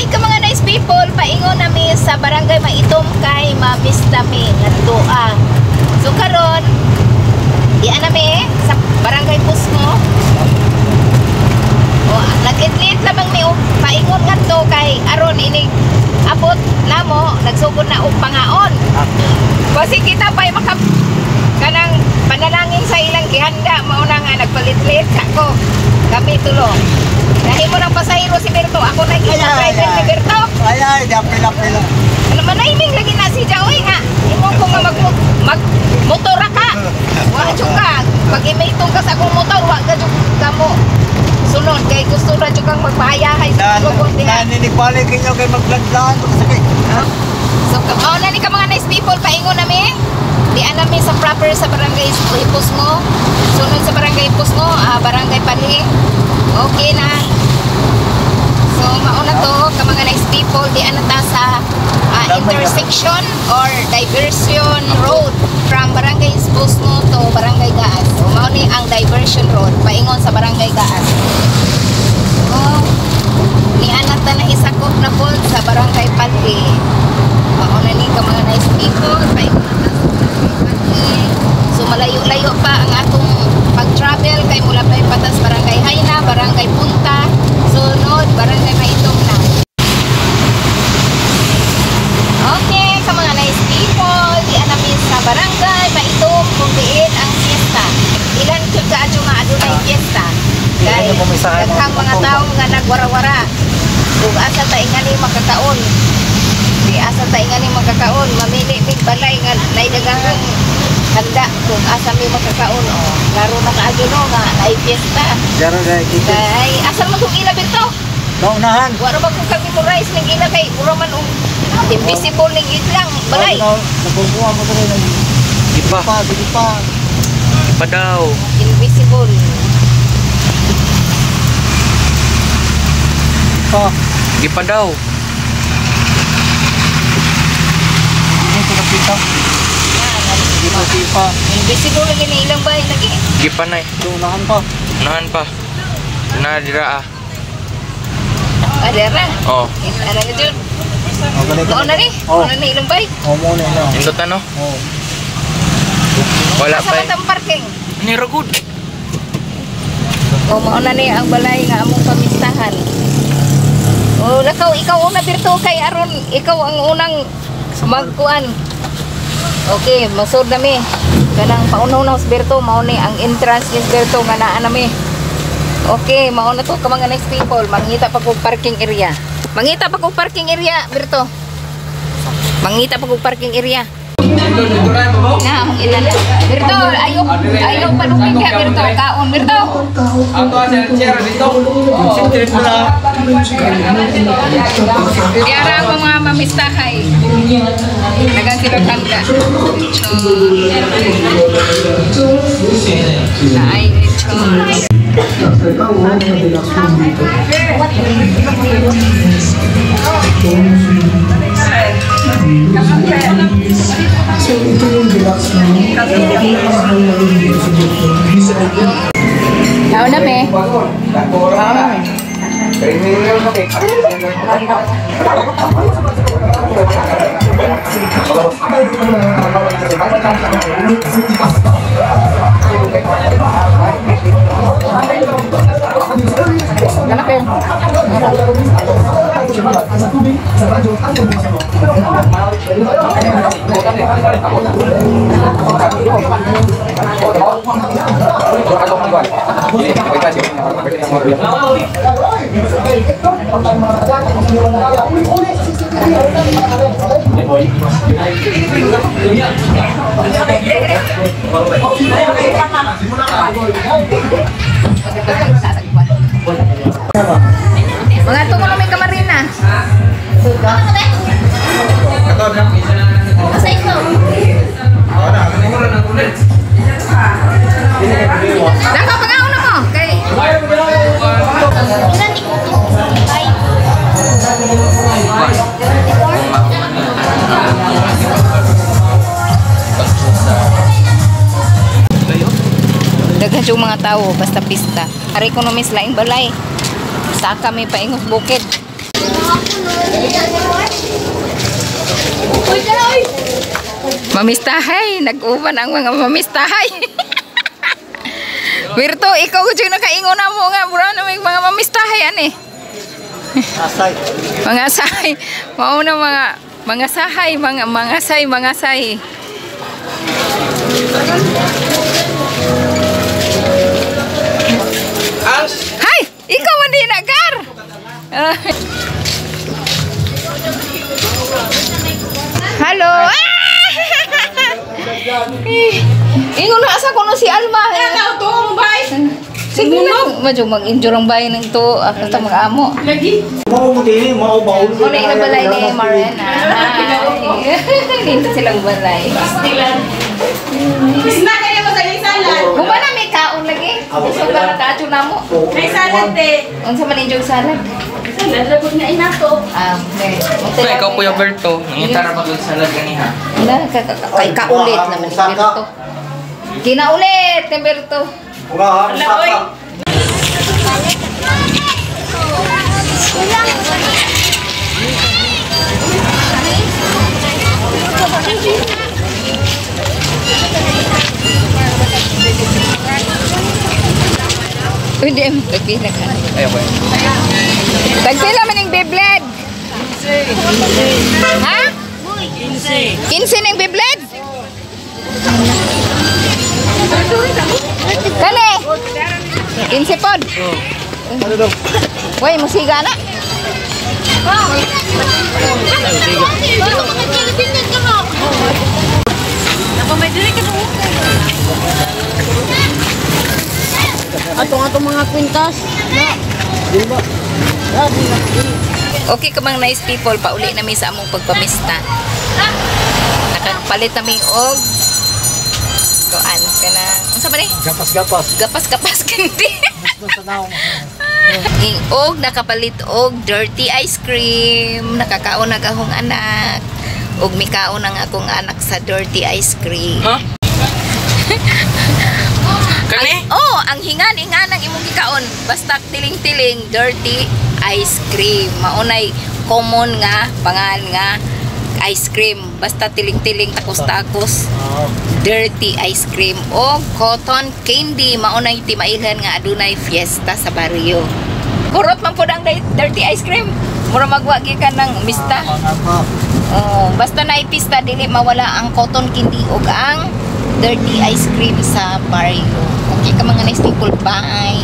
Alright, ka mga nice people, paingon nami sa barangay Maitom kay Mamis nami nagdua. So karon, diyan nami sa barangay Pusmo. O, nag-idlit lamang ni paingon ngadto kay aron ini abot namo nagsugod na og pangaon. Kasi kita pa'y maka kanang panalangin sa ilang gihanda mao na nga nagpalit-lit ako. Kami tulo. Dahil mo ng pasahero si Berto, ako na driver ni Berto. Ay, pila. Ano manahiming lagi na si Jaoy nga. Imo ko nga mag-motora ka. Wa ka. Pag imitong ka sa akong motor, wa ka mo sunod. Kaya gusto na kang magpahayahay sa lubong diha. Naninibalik inyo kay maglandaan. So, na ni ka mga nice people, paingon nami. Diyan nami sa proper sa barangay Pusmo. Sunod sa barangay Pusmo, barangay Pali. Okay na. So, mauna to, ka mga nice people, diyan na ta sa intersection or diversion road from barangay Pusmo to barangay Gaas. So, mauni ang diversion road, paingon sa barangay Gaas. So, diyan na ta na isakop na po sa barangay Pali. Mauna ni ka mga nice people, paingon na ta sa barangay Pali. So, malayo-layo pa ang atong pag-travel kay mula pa patas barangay Hayna, barangay Punta, sunod barangay Maitom na. Okay, sa mga nice people, diyan namin sa barangay Maitom kung diin ang fiesta. Ilan jud ka adyo nga adunay fiesta. Kay daghang mga tawo nga nagwara-wara. Ug asa ta ingani makakaon. Di asa ta ingani makakaon, mamili mig balay nga nay daghang handa kung asa may makakaon. Laro na kaadyo no nga ay fiesta. Jaro dai kita. Kay asa mo kung ila bito? Naunahan. Wala ba kung kami memorize ning ila kay puro man invisible ning idlang balay. Nabubuha mo dali ng Gipa daw. Invisible. Gipa daw. Ini sudah kita. Gipa. Invisible lagi ni ilang bay lagi. Gipa na. Naunahan pa. Unahan pa. Na dira ah. Ada ra. Oh. Ada ka jud. Magaling ka. Mao na ni. Oh. Ano ni ilang bay? Mo na. Indot ano? Oh. Wala Asa pa. man tang parking? Ni ragud. O mao na ni ang balay nga among pamistahan. O ikaw una Berto kay aron ikaw ang unang magkuan. Okay, masud nami. Kanang paunaw si Berto mao ni ang entrance ni Berto nga naa nami. Okay, mao na to ka mga nice people. Mangita pa kog parking area. Mangita pa kog parking area Berto. Mangita pa kog parking area. Nah, ilan. Berto, ayo palukin ka Berto, kaon Berto. Ako share dito. Diara ako mga mamistahay. Nagang sila kanda. Ay, So ito yung deluxe na Tao na pe. Mga tungo na may kamarina. Masa ikaw? Naka pangaon mo kay daghan yung mga tao basta pista. Ari ko no mis laing balay. Sa kami paingot bukid. Mamistahay, nag-uban ang mga mamistahay. Wirto, ikaw ko yung nakaingon na mo nga, bro, na may mga mamistahay, ani. Asay. Mga sahay, mauna mga sahay, mga say. Hay, ikaw man din nagar. Halo. Ingon na asa ko no si Alma. Ano to, bay? Sige lang, medyo mag-enjoy ang bayan ng to, basta mag-amo. Mau mo din, mau baul. Muna yung balay ni Marena. Dito silang balay. Isna kaya mo sa salad. Kung ba na may kaon lagi? So ba na kacho na mo? May salad eh. Unsa man enjoy salad? Salad labot nga inato. Okay. So, ikaw Kuya Berto, ngitara pa salad ganiha. Wala, kay kaulit naman ni Berto. Kinaulit ni Berto. Uga, saka. Pwede mo tagpila ka. Ay, okay. Tagpila man yung Beyblade. Ha? 15 ng Beyblade? Kani? 15 pod? Ano daw? Uy, musiga na. Atong mga kwintas. Di ba? Okay ka mga nice people, pauli namin sa among pagpamista. Nakagpalit namin og kuan kana. Unsa ba ni? Gapas-gapas. Gapas-gapas kandi. Basta na. Og nakapalit og dirty ice cream. Nakakaon na akong anak. Og mikaon ang akong anak sa dirty ice cream. Ha? Kani? Oh, ang hingan-hingan ng imong gikaon. Basta tiling-tiling dirty ice cream. Maunay common nga pangan nga ice cream. Basta tiling-tiling takos-takos. Dirty ice cream o cotton candy. Maunay timailhan nga adunay fiesta sa baryo. Kurot man pud ang dirty ice cream. Mura magwagi ka ng mista. Oh, basta na pista dili mawala ang cotton candy ug ang dirty ice cream sa baryo. Okay ka mga nice people, bye.